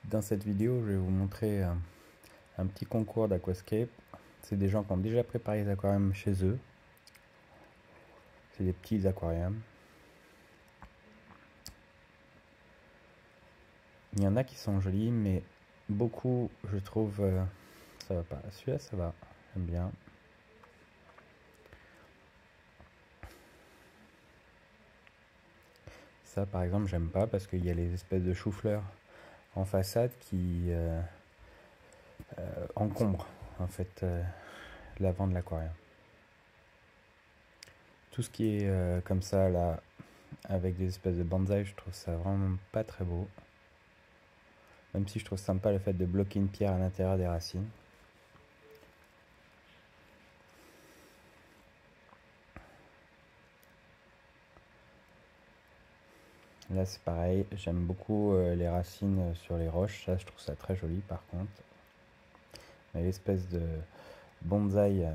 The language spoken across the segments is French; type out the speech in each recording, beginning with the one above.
Dans cette vidéo, je vais vous montrer un petit concours d'aquascape. C'est des gens qui ont déjà préparé les aquariums chez eux. C'est des petits aquariums. Il y en a qui sont jolis, mais beaucoup, je trouve, ça va pas. Celui-là, ça va. J'aime bien. Ça, par exemple, j'aime pas parce qu'il y a les espèces de choux-fleurs en façade qui encombrent en fait l'avant de l'aquarium. Tout ce qui est comme ça là, avec des espèces de bonsaï, je trouve ça vraiment pas très beau. Même si je trouve sympa le fait de bloquer une pierre à l'intérieur des racines. Là c'est pareil, j'aime beaucoup les racines sur les roches, ça je trouve ça très joli par contre. Mais l'espèce de bonsaï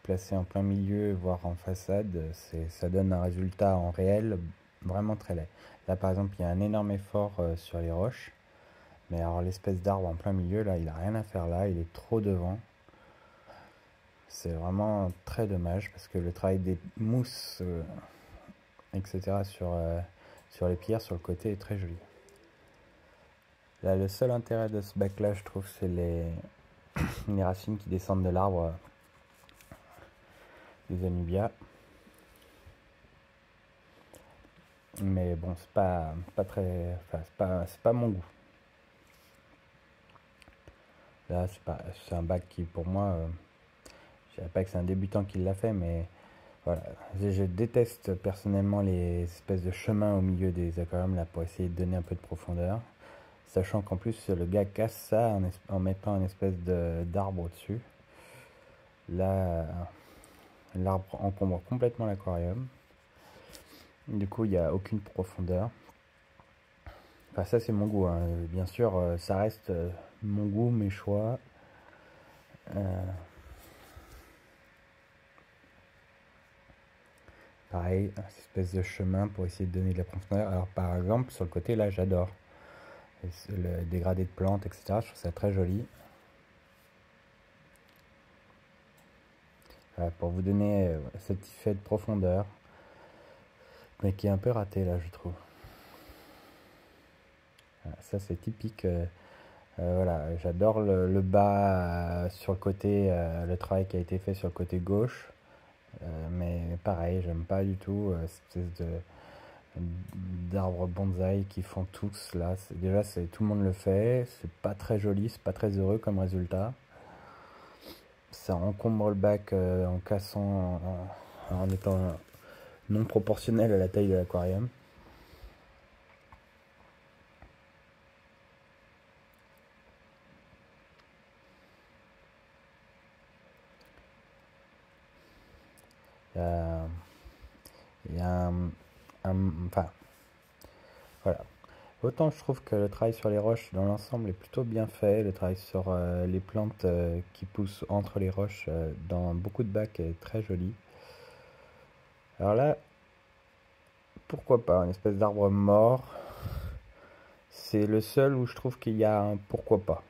placé en plein milieu, voire en façade, ça donne un résultat en réel vraiment très laid. Là par exemple il y a un énorme effort sur les roches, mais alors l'espèce d'arbre en plein milieu là, il a rien à faire là, il est trop devant. C'est vraiment très dommage parce que le travail des mousses, etc. sur les pierres, sur le côté est très joli. Là, le seul intérêt de ce bac là, je trouve, c'est les racines qui descendent de l'arbre des Anubia. Mais bon, c'est pas très. Enfin, c'est pas mon goût. Là, c'est un bac qui, pour moi, je dirais pas que c'est un débutant qui l'a fait, mais voilà. Je déteste personnellement les espèces de chemins au milieu des aquariums là pour essayer de donner un peu de profondeur. Sachant qu'en plus le gars casse ça en mettant une espèce d'arbre au-dessus. Là, l'arbre encombre complètement l'aquarium. Du coup, il n'y a aucune profondeur. Enfin, ça c'est mon goût, hein. Bien sûr, ça reste mon goût, mes choix. Pareil, une espèce de chemin pour essayer de donner de la profondeur. Alors par exemple, sur le côté là, j'adore le dégradé de plantes, etc. Je trouve ça très joli. Voilà, pour vous donner cet effet de profondeur, mais qui est un peu raté là, je trouve. Voilà, ça c'est typique. Voilà, j'adore le bas sur le côté, le travail qui a été fait sur le côté gauche. Mais pareil, j'aime pas du tout cette espèce d'arbres bonsaï qui font tous là. Déjà, tout le monde le fait. C'est pas très joli, c'est pas très heureux comme résultat. Ça encombre le bac en cassant, en étant non proportionnel à la taille de l'aquarium. Il y a enfin, voilà. Autant je trouve que le travail sur les roches dans l'ensemble est plutôt bien fait, le travail sur les plantes qui poussent entre les roches dans beaucoup de bacs est très joli. Alors là, pourquoi pas, une espèce d'arbre mort, c'est le seul où je trouve qu'il y a un pourquoi pas.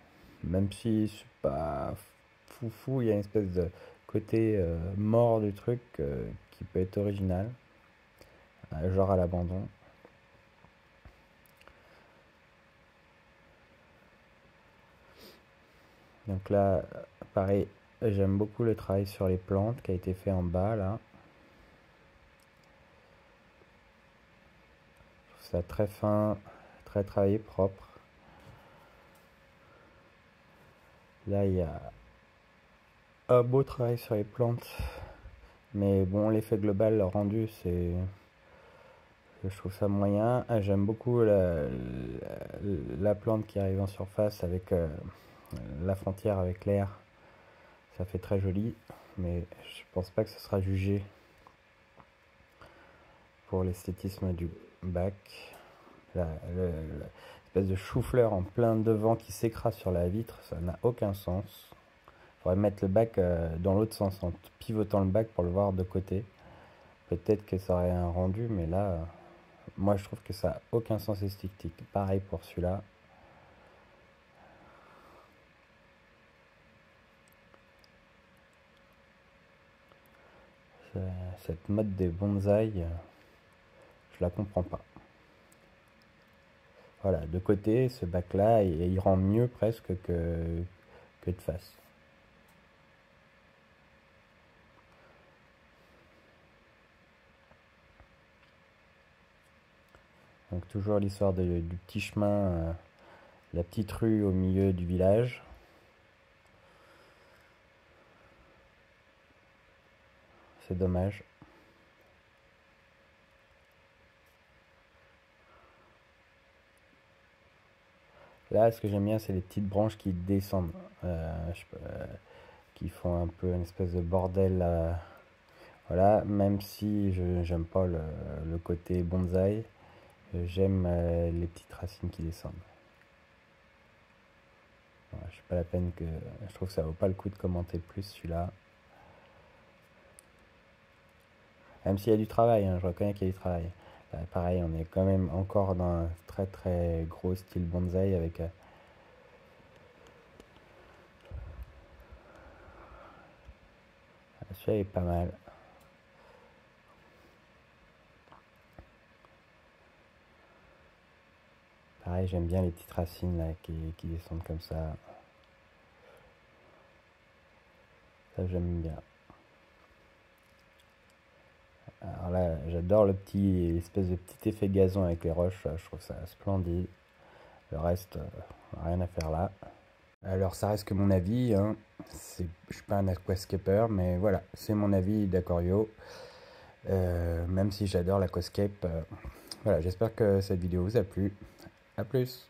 Même si c'est pas foufou, il y a une espèce de côté mort du truc qui peut être original, genre à l'abandon. Donc là, pareil, j'aime beaucoup le travail sur les plantes qui a été fait en bas là. Je trouve ça très fin, très travaillé, propre. Là, il y a un beau travail sur les plantes. Mais bon, l'effet global, le rendu, je trouve ça moyen. J'aime beaucoup la plante qui arrive en surface avec la frontière avec l'air. Ça fait très joli, mais je pense pas que ce sera jugé pour l'esthétisme du bac. L'espèce de chou-fleur en plein devant qui s'écrase sur la vitre, ça n'a aucun sens. Il faudrait mettre le bac dans l'autre sens, en pivotant le bac pour le voir de côté. Peut-être que ça aurait un rendu, mais là, moi je trouve que ça n'a aucun sens esthétique. Pareil pour celui-là. Cette mode des bonsaïs, je la comprends pas. Voilà, de côté, ce bac-là, il rend mieux presque que de face. Donc toujours l'histoire du petit chemin, la petite rue au milieu du village. C'est dommage. Là, ce que j'aime bien, c'est les petites branches qui descendent, qui font un peu une espèce de bordel. Voilà, même si je j'aime pas le côté bonsaï, j'aime les petites racines qui descendent. Voilà, je sais pas la peine que. Je trouve que ça vaut pas le coup de commenter plus celui-là. Même s'il y a du travail, hein, je reconnais qu'il y a du travail. Là, pareil, on est quand même encore dans un très très gros style bonsaï avec. Celui-là est pas mal. Pareil, j'aime bien les petites racines là qui descendent comme ça. Ça, j'aime bien. Alors là, j'adore l'espèce de petit effet gazon avec les roches. Je trouve ça splendide. Le reste, rien à faire là. Alors, ça reste que mon avis, hein. Je suis pas un aquascaper, mais voilà, c'est mon avis d'Aquario. Même si j'adore l'aquascape. Voilà, j'espère que cette vidéo vous a plu. A plus!